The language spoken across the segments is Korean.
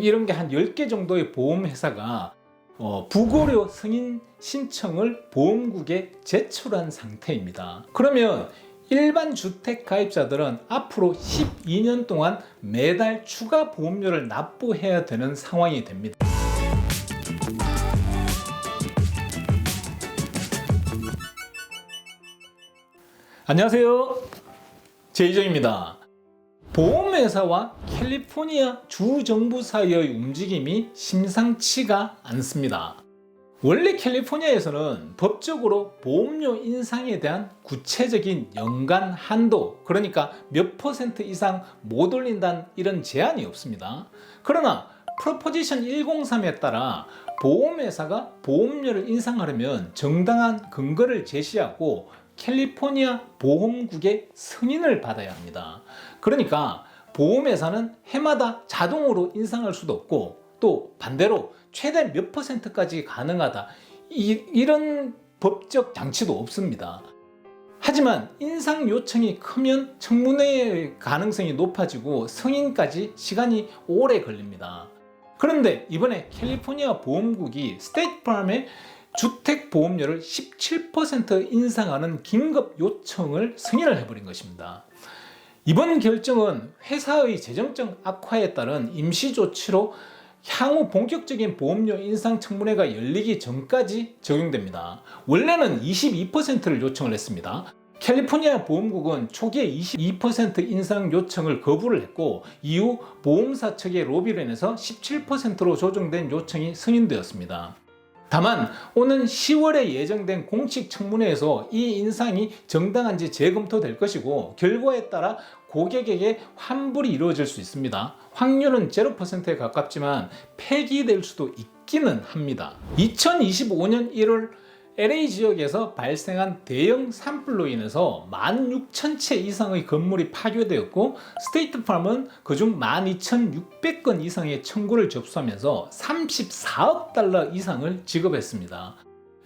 이런 게 한 10개 정도의 보험회사가 부고료 승인 신청을 보험국에 제출한 상태입니다. 그러면 일반 주택 가입자들은 앞으로 12년 동안 매달 추가 보험료를 납부해야 되는 상황이 됩니다. 안녕하세요, 제이정입니다. 보험회사와 캘리포니아 주정부 사이의 움직임이 심상치가 않습니다. 원래 캘리포니아에서는 법적으로 보험료 인상에 대한 구체적인 연간 한도, 그러니까 몇 % 이상 못 올린다는 이런 제한이 없습니다. 그러나 프로포지션 103에 따라 보험회사가 보험료를 인상하려면 정당한 근거를 제시하고 캘리포니아 보험국의 승인을 받아야 합니다. 그러니까 보험회사는 해마다 자동으로 인상할 수도 없고, 또 반대로 최대 몇 %까지 가능하다, 이런 법적 장치도 없습니다. 하지만 인상 요청이 크면 청문회의 가능성이 높아지고 승인까지 시간이 오래 걸립니다. 그런데 이번에 캘리포니아 보험국이 스테이트 팜의 주택보험료를 17% 인상하는 긴급 요청을 승인을 해버린 것입니다. 이번 결정은 회사의 재정적 악화에 따른 임시조치로 향후 본격적인 보험료 인상 청문회가 열리기 전까지 적용됩니다. 원래는 22%를 요청을 했습니다. 캘리포니아 보험국은 초기에 22% 인상 요청을 거부를 했고, 이후 보험사 측의 로비로 인해서 17%로 조정된 요청이 승인되었습니다. 다만 오는 10월에 예정된 공식 청문회에서 이 인상이 정당한지 재검토될 것이고, 결과에 따라 고객에게 환불이 이루어질 수 있습니다. 확률은 0%에 가깝지만 폐기될 수도 있기는 합니다. 2025년 1월 LA 지역에서 발생한 대형 산불로 인해서 16,000채 이상의 건물이 파괴되었고, 스테이트 팜은 그중 12,600건 이상의 청구를 접수하면서 34억 달러 이상을 지급했습니다.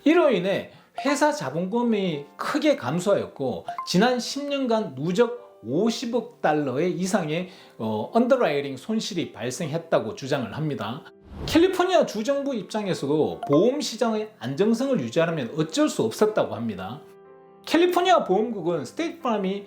이로 인해 회사 자본금이 크게 감소하였고, 지난 10년간 누적 50억 달러의 이상의 언더라이팅 손실이 발생했다고 주장을 합니다. 캘리포니아 주정부 입장에서도 보험 시장의 안정성을 유지하려면 어쩔 수 없었다고 합니다. 캘리포니아 보험국은 스테이트 팜이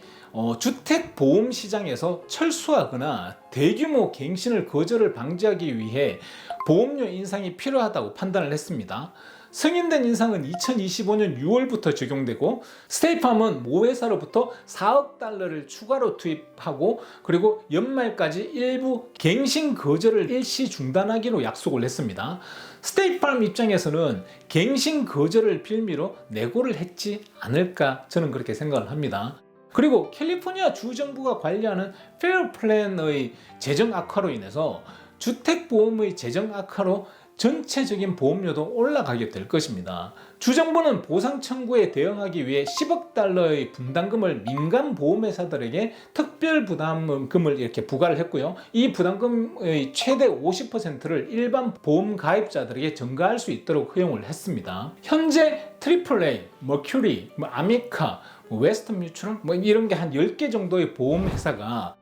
주택 보험 시장에서 철수하거나 대규모 갱신을 거절을 방지하기 위해 보험료 인상이 필요하다고 판단을 했습니다. 승인된 인상은 2025년 6월부터 적용되고, 스테이트 팜은 모 회사로부터 4억 달러를 추가로 투입하고, 그리고 연말까지 일부 갱신 거절을 일시 중단하기로 약속을 했습니다. 스테이트 팜 입장에서는 갱신 거절을 빌미로 내고를 했지 않을까, 저는 그렇게 생각을 합니다. 그리고 캘리포니아 주정부가 관리하는 페어 플랜의 재정 악화로 인해서 주택보험의 재정 악화로 전체적인 보험료도 올라가게 될 것입니다. 주정부는 보상 청구에 대응하기 위해 10억 달러의 분담금을 민간 보험회사들에게 특별 부담금을 이렇게 부과를 했고요. 이 부담금의 최대 50%를 일반 보험 가입자들에게 전가할 수 있도록 허용을 했습니다. 현재 AAA, 머큐리, 아미카, 웨스턴 뮤추럴 이런 게 한 10개 정도의 보험회사가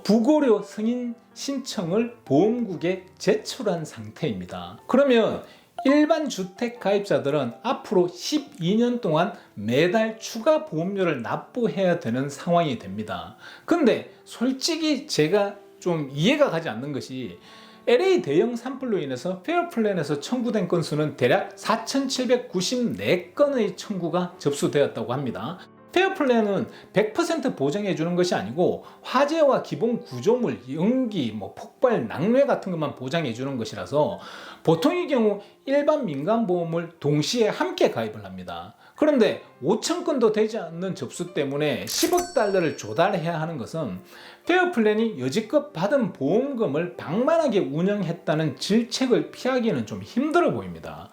부고료 승인 신청을 보험국에 제출한 상태입니다. 그러면 일반 주택 가입자들은 앞으로 12년 동안 매달 추가 보험료를 납부해야 되는 상황이 됩니다. 근데 솔직히 제가 좀 이해가 가지 않는 것이, LA 대형 산불로 인해서 페어 플랜에서 청구된 건수는 대략 4,794건의 청구가 접수되었다고 합니다. 페어 플랜은 100% 보장해 주는 것이 아니고, 화재와 기본 구조물, 연기, 폭발, 낙뢰 같은 것만 보장해 주는 것이라서 보통의 경우 일반 민간보험을 동시에 함께 가입을 합니다. 그런데 5,000건도 되지 않는 접수 때문에 10억 달러를 조달해야 하는 것은 페어 플랜이 여지껏 받은 보험금을 방만하게 운영했다는 질책을 피하기는 좀 힘들어 보입니다.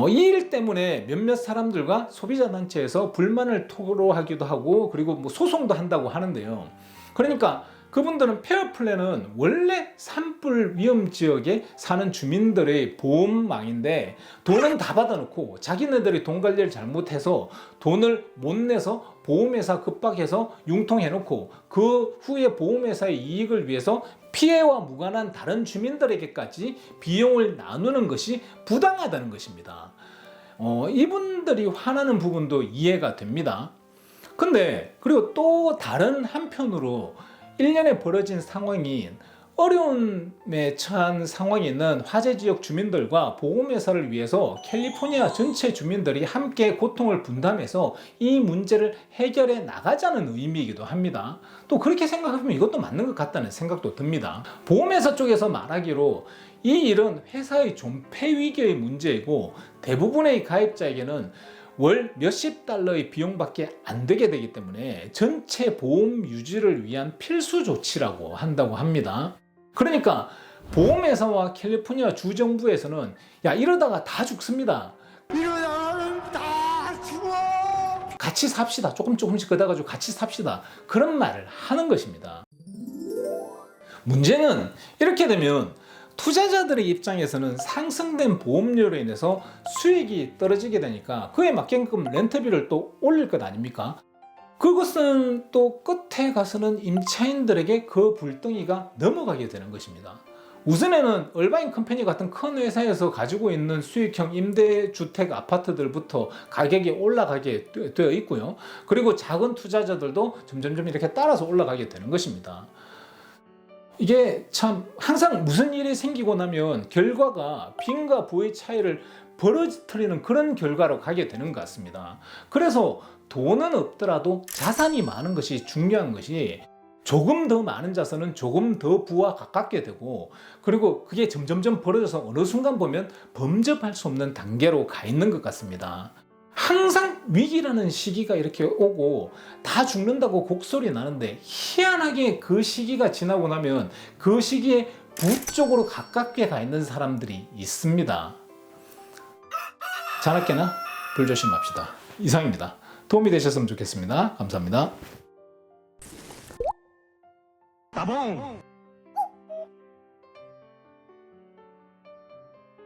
이 일 때문에 몇몇 사람들과 소비자단체에서 불만을 토로하기도 하고, 그리고 소송도 한다고 하는데요. 그러니까 그분들은 페어 플랜은 원래 산불 위험 지역에 사는 주민들의 보험망인데, 돈은 다 받아놓고 자기네들이 돈 관리를 잘못해서 돈을 못 내서 보험회사 급박해서 융통해놓고 그 후에 보험회사의 이익을 위해서 피해와 무관한 다른 주민들에게까지 비용을 나누는 것이 부당하다는 것입니다. 이분들이 화나는 부분도 이해가 됩니다. 근데 그리고 또 다른 한편으로 1년에 벌어진 상황인 어려움에 처한 상황에 있는 화재 지역 주민들과 보험회사를 위해서 캘리포니아 전체 주민들이 함께 고통을 분담해서 이 문제를 해결해 나가자는 의미이기도 합니다. 또 그렇게 생각하면 이것도 맞는 것 같다는 생각도 듭니다. 보험회사 쪽에서 말하기로 이 일은 회사의 존폐 위기의 문제이고 대부분의 가입자에게는 월 몇십 달러의 비용밖에 안 되게 되기 때문에 전체 보험 유지를 위한 필수 조치라고 한다고 합니다. 그러니까 보험회사와 캘리포니아 주정부에서는 야 이러다가 다 죽습니다. 이러다가는 다 죽어. 같이 삽시다. 조금씩 걷어가지고 같이 삽시다. 그런 말을 하는 것입니다. 문제는 이렇게 되면 투자자들의 입장에서는 상승된 보험료로 인해서 수익이 떨어지게 되니까 그에 맞게끔 렌트비를 또 올릴 것 아닙니까? 그것은 또 끝에 가서는 임차인들에게 그 불덩이가 넘어가게 되는 것입니다. 우선에는 얼바인 컴퍼니 같은 큰 회사에서 가지고 있는 수익형 임대주택 아파트들부터 가격이 올라가게 되어 있고요. 그리고 작은 투자자들도 점점 이렇게 따라서 올라가게 되는 것입니다. 이게 참 항상 무슨 일이 생기고 나면 결과가 빈과 부의 차이를 벌어뜨리는 그런 결과로 가게 되는 것 같습니다. 그래서 돈은 없더라도 자산이 많은 것이 중요한 것이 조금 더 많은 자산은 조금 더 부와 가깝게 되고 그리고 그게 점점 벌어져서 어느 순간 보면 범접할 수 없는 단계로 가 있는 것 같습니다. 항상 위기라는 시기가 이렇게 오고 다 죽는다고 곡소리 나는데 희한하게 그 시기가 지나고 나면 그 시기에 부 쪽으로 가깝게 가 있는 사람들이 있습니다. 자나깨나 불조심합시다. 이상입니다. 도움이 되셨으면 좋겠습니다. 감사합니다. 따봉.